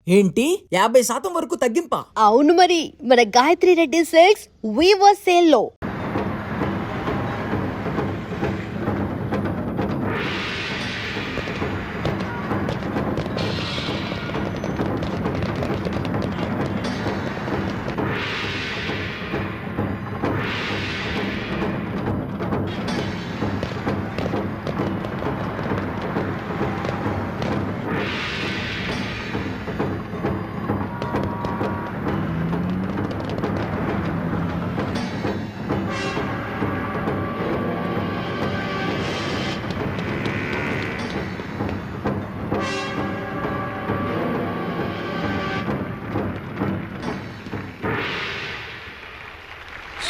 ఏంటి 50% వరకు తగ్గింపా? అవును మరి, మన Gayatri Reddy silks weaver sale లో.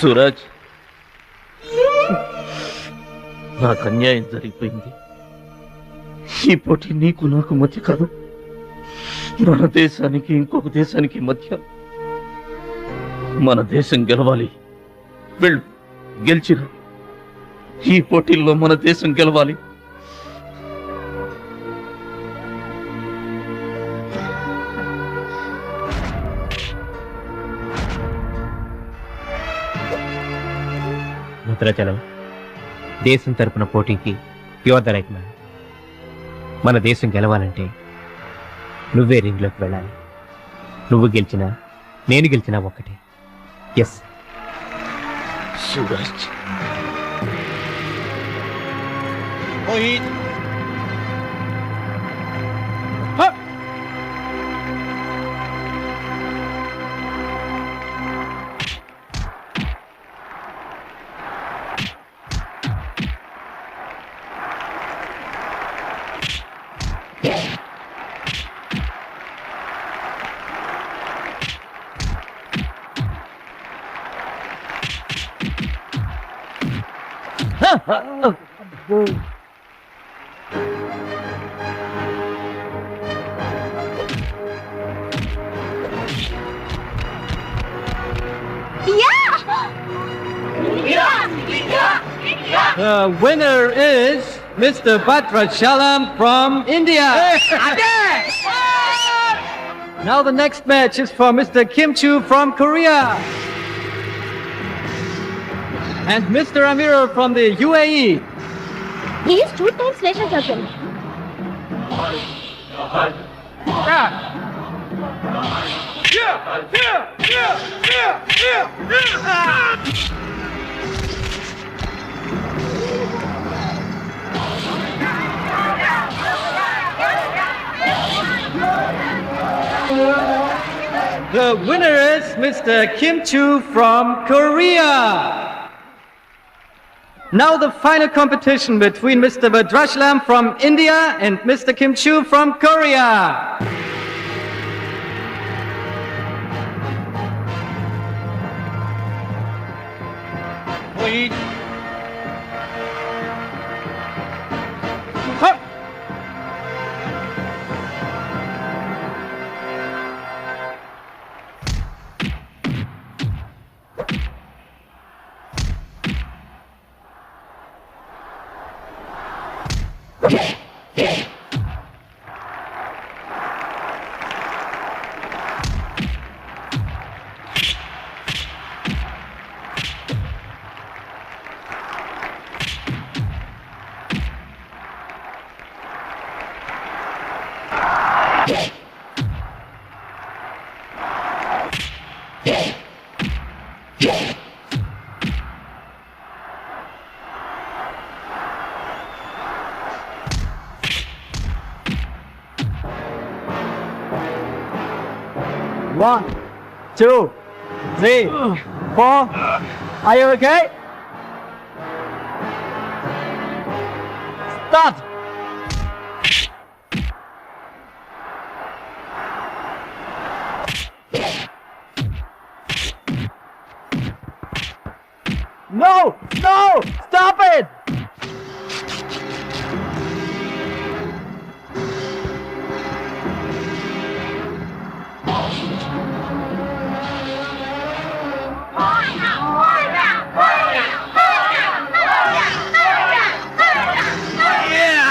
సూరజ్, నాకు అన్యాయం జరిగిపోయింది. ఈ పోటీ నీకు నాకు మధ్య కాదు, మన దేశానికి ఇంకొక దేశానికి మధ్య. మన దేశం గెలవాలి. వెళ్ళు, గెలిచిరా. ఈ పోటీల్లో మన దేశం గెలవాలి. భద్రాచలం, దేశం తరపున పోటీకి యువర్ ద రైట్ మ్యాన్. మన దేశం గెలవాలంటే నువ్వే రింగ్లోకి వెళ్ళాలి. నువ్వు గెలిచినా నేను గెలిచినా ఒక్కటే. Yes Suraj. The winner is Mr. Bhadrachalam from India. Now the next match is for Mr. Kim Chu from Korea. And Mr. Amir from the UAE. He is 2 times national champion. The winner is Mr. Kim Chu from Korea. Now the final competition between Mr. Bhadrachalam from India and Mr. Kim Chu from Korea. One, two, three, four. Are you okay? Start. No! No! Stop it! Yeah!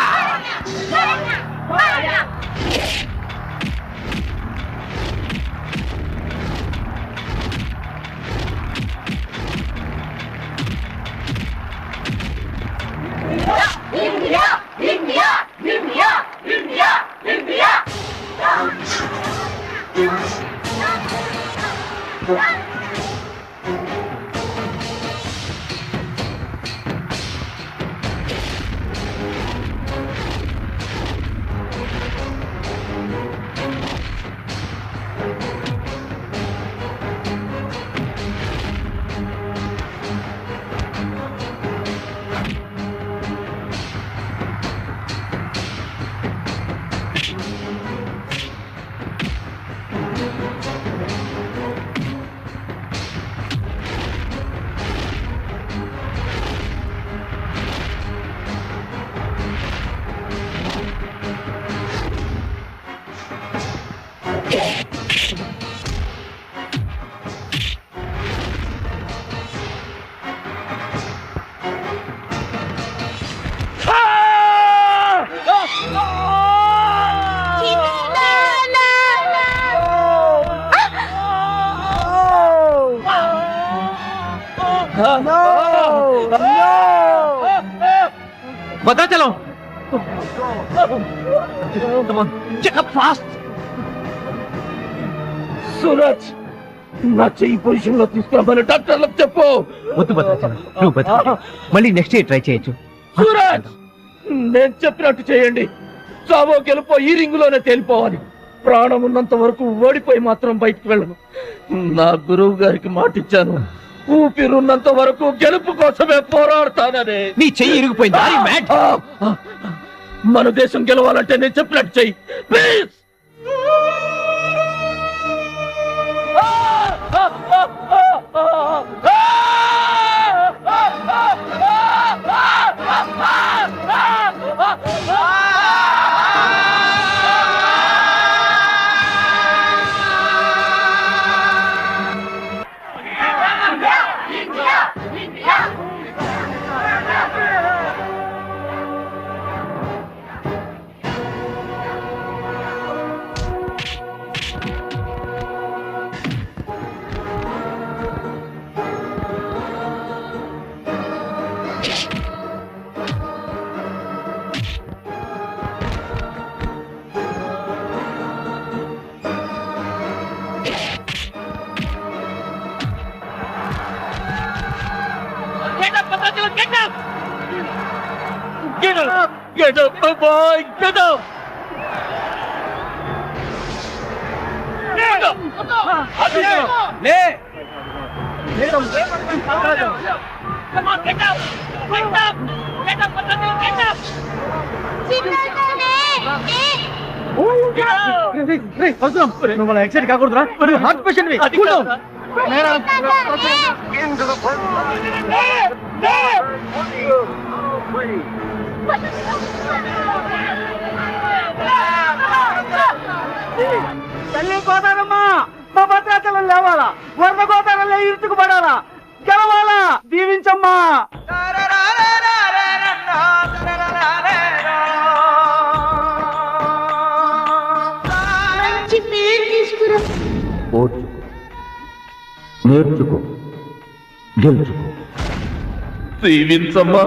Bhadrachalam Suraj నా చెయ్యి position లో తీసుకురామని డాక్టర్లకు చెప్పు. వద్దు భద్రాచలం, నువ్వు బతుకు. మళ్ళీ next year try చేయొచ్చు. సూరజ్ నేను చెప్పినట్టు చేయండి. చావో గెలుపో ఈ రింగులోనే తేలిపోవాలి. ప్రాణం ఉన్నంత వరకు ఓడిపోయి మాత్రం బయటికి వెళ్ళను. నా గురువు గారికి మాటిచ్చాను, ఊపిరున్నంత వరకు గెలుపు కోసమే పోరాడతానని. నీ చెయ్యి ఇరిగిపోయింది. Are you mad? మన దేశం గెలవాలంటే నేను చెప్పినట్టు చెయ్యి please. Get up, my boy! Get up! Get up! లే. Come on, get up! Get up! Get up, get up! నువ్వు ఎక్సైట్ కాకూడదురా, హార్ట్ పేషెంట్. తల్లి గోదారమ్మా, మా భద్రాచలం లేవాలా, వరద గోదావరిలో ఇరుచుకు పడాలా, గెలవాలా, దీవించమ్మా. మంచి పేరు తీసుకురా. ఓర్చుకో, నేర్చుకో, గెలుచుకో, దీవించమ్మా.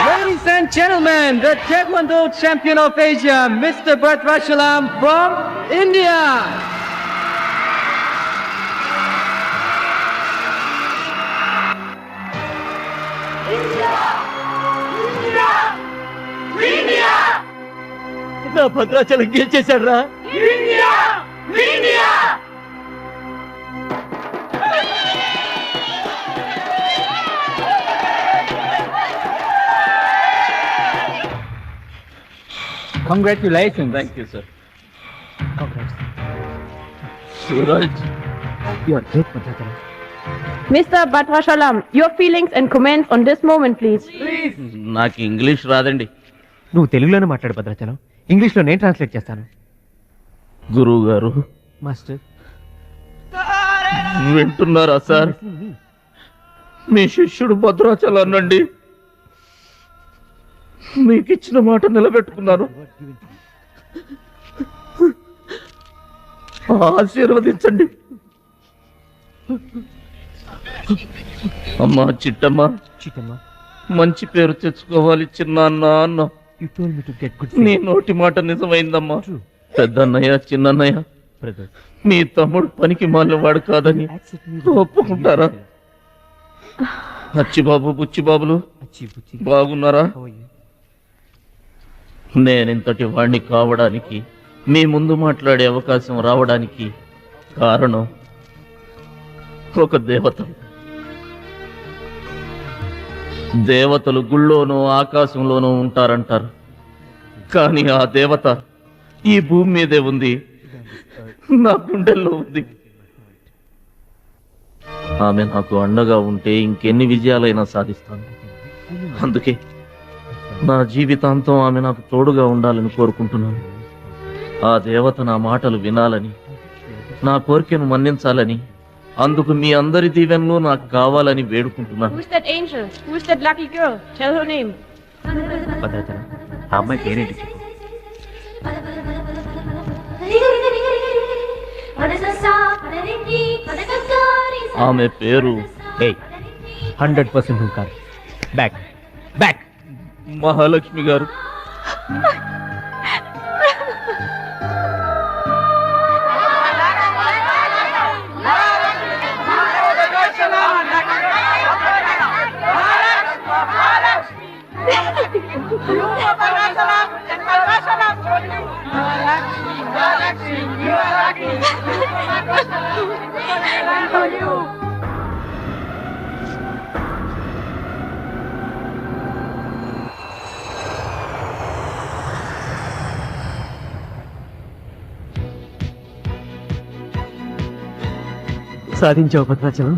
Ladies and gentlemen, the Taekwondo champion of Asia, Mr. Bhadrachalam from India. నా భద్రాచలం గెలిచేశాడు రా. Congratulation. Thank you sir. Suraj, Mr. Bhadrachalam, your feelings and comments on this moment, please. నాకు ఇంగ్లీష్ రాదండి. నువ్వు తెలుగులోనే మాట్లాడు భద్రాచలం, ఇంగ్లీష్లో నేను ట్రాన్స్లేట్ చేస్తాను. గురువు గారు మాస్టర్ వింటున్నారా సార్? మీ శిష్యుడు భద్రాచలాన్నండి. మీకు ఇచ్చిన మాట నిలబెట్టుకున్నాను. ఆశీర్వదించండి. అమ్మా చిట్టమ్మ, మంచి పేరు తెచ్చుకోవాలి చిన్నాన్న అన్న. నీ నోటి మాట నిజమైందమ్మా. పెద్దన్నయ్య, చిన్నన్నయ్య, మీ తమ్ముడు పనికి మాలినవాడు కాదని ఒప్పుకుంటారా? అచ్చిబాబు, బుచ్చిబాబులు బాగున్నారా? నేనింతటి వాణ్ణి కావడానికి, మీ ముందు మాట్లాడే అవకాశం రావడానికి కారణం ఒక దేవత. దేవతలు గుళ్ళోనూ ఆకాశంలోనూ ఉంటారంటారు, కానీ ఆ దేవత ఈ భూమి మీదే ఉంది, నా గుండెల్లో ఉంది. ఆమె నాకు అండగా ఉంటే ఇంకెన్ని విజయాలైనా సాధిస్తాను. అందుకే నా జీవితాంతం ఆమె నాకు తోడుగా ఉండాలని కోరుకుంటున్నాను. ఆ దేవత నా మాటలు వినాలని, నా కోరికను మన్నించాలని, అందుకు మీ అందరి దీవెనలు నాకు కావాలని వేడుకుంటున్నాను. Who's that angel? Who's that lucky girl? Tell her name. Bhadrachalam, ఆ అమ్మాయి పేరేంటి చెప్పు. ఆమె పేరు 100% నువ్వు కాదు. బ్యాక్ బ్యాక్ మహాలక్ష్మి గారు. సాధించావు భద్రాచలం.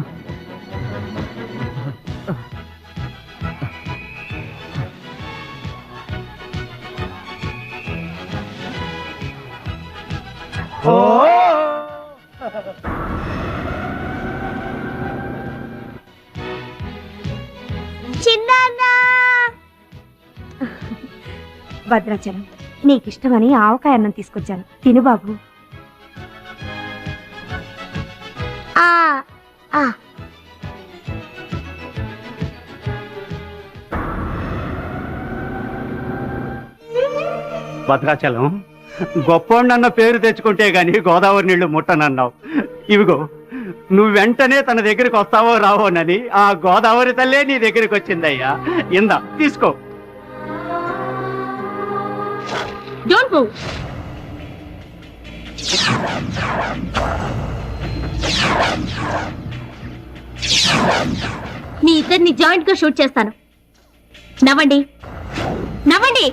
భద్రాచలం, నీకిష్టమని ఆవకాయ అన్నం తీసుకొచ్చాను, తిను బాబు. భద్రాచలం, గొప్పోండన్న పేరు తెచ్చుకుంటే గాని గోదావరి నీళ్లు ముట్టనన్నావు. ఇవిగో, నువ్వు వెంటనే తన దగ్గరికి వస్తావో రావోనని ఆ గోదావరి తల్లే నీ దగ్గరికి వచ్చిందయ్యా. ఇందా తీసుకో. Don't move. మీ ఇద్దరిని జాయింట్ గా షూట్ చేస్తాను. నవ్వండి, నవ్వండి.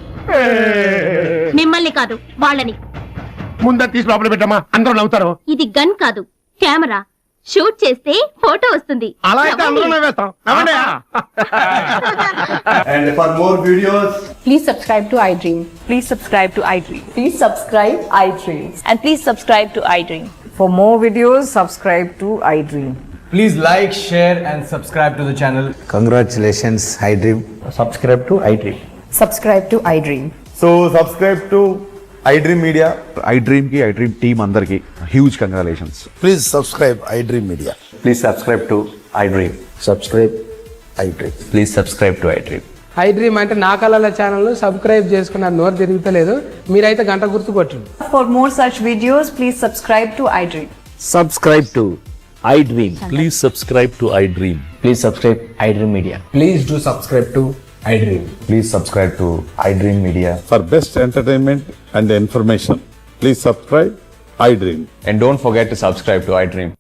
మిమ్మల్ని కాదు, వాళ్ళని. ముందా తీసి లోపల పెట్టమ్మా, అందరూ నవ్వుతారు. ఇది గన్ కాదు, కెమెరా. షూట్ చేస్తే ఫోటో వస్తుంది. అలా అయితే అందరూ నవ్వేస్తాం. నవ్వండి. And for more videos, please subscribe to iDream. Please subscribe to iDream. Please subscribe iDream. And please subscribe to iDream. For more videos, subscribe to iDream. please like, share and subscribe to the channel. Congratulations, iDream. Subscribe to iDream. Subscribe to iDream. So subscribe to iDream Media, iDream కి iDream team అందరికి huge congratulations. Please subscribe iDream Media. Please subscribe to iDream. Subscribe iDream. Please subscribe to iDream. iDream అంటే నా కళల channel subscribe చేసుకున్న నోరు తిరుగుతలేదు, మీరైతే గంట గుర్తు కొట్టండి. For more such videos, please subscribe to iDream. Subscribe to iDream. Please subscribe to iDream. Please subscribe iDream media. Please do subscribe to iDream. Please subscribe to iDream media. For best entertainment and information please subscribe iDream. And don't forget to subscribe to iDream.